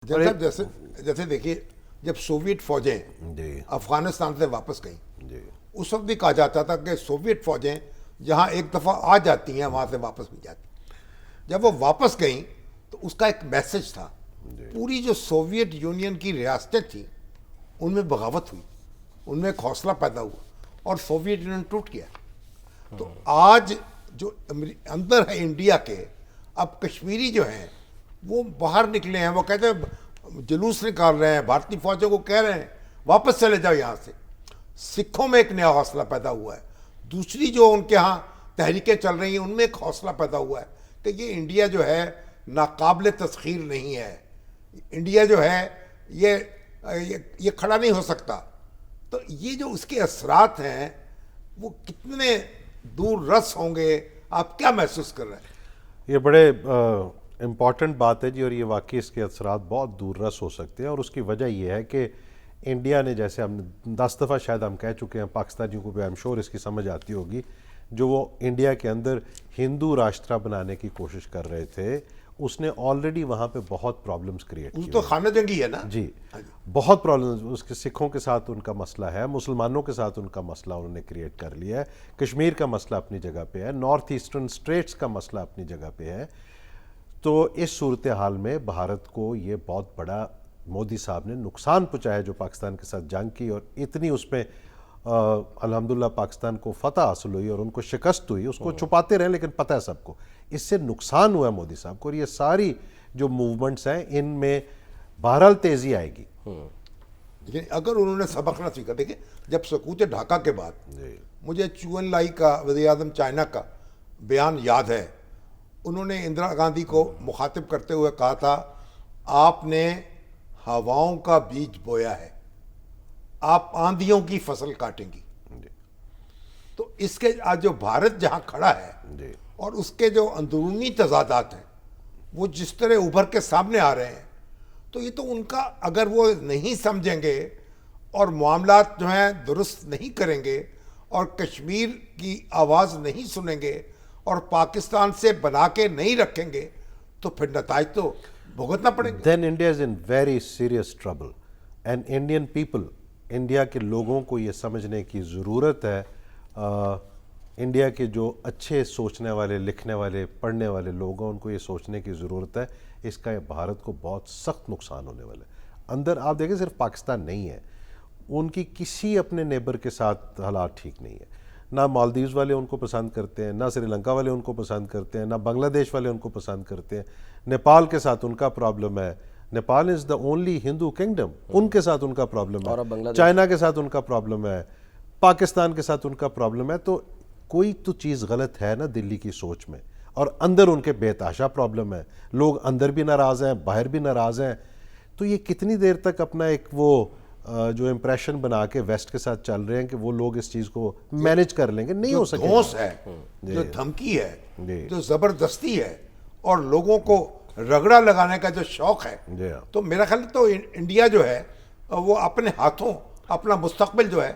जैसे साहब, जैसे जैसे देखिए, जब सोवियत फौजें जी अफगानिस्तान से वापस गईं, जी उस वक्त भी कहा जाता था कि सोवियत फौजें जहां एक दफा आ जाती हैं वहां से वापस भी जाती। जब वो वापस गईं तो उसका एक मैसेज था। जी पूरी जो सोवियत यूनियन की रियासतें थी उनमें बगावत हुई, उनमें एक हौसला पैदा हुआ और सोवियत यूनियन टूट गया। तो आज जो अंदर है इंडिया के, अब कश्मीरी जो हैं वो बाहर निकले हैं, वो कहते हैं जुलूस निकाल रहे हैं, भारतीय फौजों को कह रहे हैं वापस चले जाओ यहाँ से। सिखों में एक नया हौसला पैदा हुआ है। दूसरी जो उनके यहाँ तहरीकें चल रही हैं उनमें एक हौसला पैदा हुआ है कि ये इंडिया जो है नाकाबिल तस्खीर नहीं है, इंडिया जो है ये खड़ा नहीं हो सकता। तो ये जो उसके असरात हैं वो कितने दूर रस होंगे, आप क्या महसूस कर रहे हैं? ये बड़े इम्पॉर्टेंट बात है जी, और ये वाकई इसके असरात बहुत दूर रस हो सकते हैं। और उसकी वजह ये है कि इंडिया ने, जैसे हमने 10 दफ़ा शायद हम कह चुके हैं, पाकिस्तानियों को भी आई एम श्योर इसकी समझ आती होगी, जो वो इंडिया के अंदर हिंदू राष्ट्र बनाने की कोशिश कर रहे थे, उसने ऑलरेडी वहाँ पे बहुत प्रॉब्लम्स क्रिएट वो की तो खाना जंगी है ना जी। बहुत प्रॉब्लम्स उसके, सिखों के साथ उनका मसला है, मुसलमानों के साथ उनका मसला उन्होंने क्रिएट कर लिया है, कश्मीर का मसला अपनी जगह पे है, नॉर्थ ईस्टर्न स्टेट्स का मसला अपनी जगह पे है। तो इस सूरत हाल में भारत को ये बहुत बड़ा मोदी साहब ने नुकसान पहुँचाया जो पाकिस्तान के साथ जंग की, और इतनी उसमें अल्हम्दुलिल्लाह पाकिस्तान को फतह हासिल हुई और उनको शिकस्त हुई, उसको छुपाते रहे लेकिन पता है सबको, इससे नुकसान हुआ मोदी साहब को। और ये सारी जो मूवमेंट्स हैं इनमें बहरहाल तेज़ी आएगी। लेकिन अगर उन्होंने सबक ना सीखा, देखिए जब सकूत ढाका के बाद जी मुझे चुअन लाई का, वज़ीर आज़म चाइना का बयान याद है। उन्होंने इंदिरा गांधी को मुखातिब करते हुए कहा था, आपने हवाओं का बीज बोया है, आप आंधियों की फसल काटेंगी। जी तो इसके आज जो भारत जहां खड़ा है जी और उसके जो अंदरूनी तजादात हैं वो जिस तरह उभर के सामने आ रहे हैं, तो ये तो उनका, अगर वो नहीं समझेंगे और मामलात जो हैं दुरुस्त नहीं करेंगे और कश्मीर की आवाज़ नहीं सुनेंगे और पाकिस्तान से बना के नहीं रखेंगे, तो फिर नताज तो भुगतना पड़ेंगे। Then India is in very serious trouble. And Indian people, India के लोगों को ये समझने की ज़रूरत है, इंडिया के जो अच्छे सोचने वाले, लिखने वाले, पढ़ने वाले लोग हैं, उनको ये सोचने की ज़रूरत है इसका भारत को बहुत सख्त नुकसान होने वाला है। अंदर आप देखें, सिर्फ पाकिस्तान नहीं है, उनकी किसी अपने नेबर के साथ हालात ठीक नहीं है। ना मालदीव्स वाले उनको पसंद करते हैं, ना श्रीलंका वाले उनको पसंद करते हैं, ना बांग्लादेश वाले उनको पसंद करते हैं, नेपाल के साथ उनका प्रॉब्लम है, Nepal is the only Hindu kingdom, उनके साथ उनका प्रॉब्लम है, चाइना के साथ उनका प्रॉब्लम है, पाकिस्तान के साथ उनका प्रॉब्लम है। तो कोई तो चीज़ गलत है ना दिल्ली की सोच में, और अंदर उनके बेतहाशा प्रॉब्लम है, लोग अंदर भी नाराज़ हैं, बाहर भी नाराज़ हैं। तो ये कितनी देर तक अपना एक वो जो इम्प्रेशन बना के वेस्ट के साथ चल रहे हैं कि वो लोग इस चीज़ को मैनेज कर लेंगे, नहीं हो सकेगा। धौंस है, जो धमकी है, जो ज़बरदस्ती है और लोगों को रगड़ा लगाने का जो शौक है, तो मेरा ख्याल तो इंडिया जो है वो अपने हाथों अपना मुस्तकबिल जो है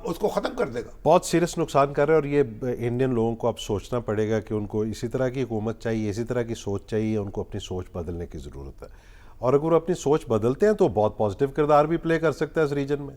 उसको ख़त्म कर देगा। बहुत सीरियस नुकसान कर रहे हैं। और ये इंडियन लोगों को अब सोचना पड़ेगा कि उनको इसी तरह की हुकूमत चाहिए, इसी तरह की सोच चाहिए, उनको अपनी सोच बदलने की ज़रूरत है। और अगर वो अपनी सोच बदलते हैं तो बहुत पॉजिटिव किरदार भी प्ले कर सकता है इस रीजन में।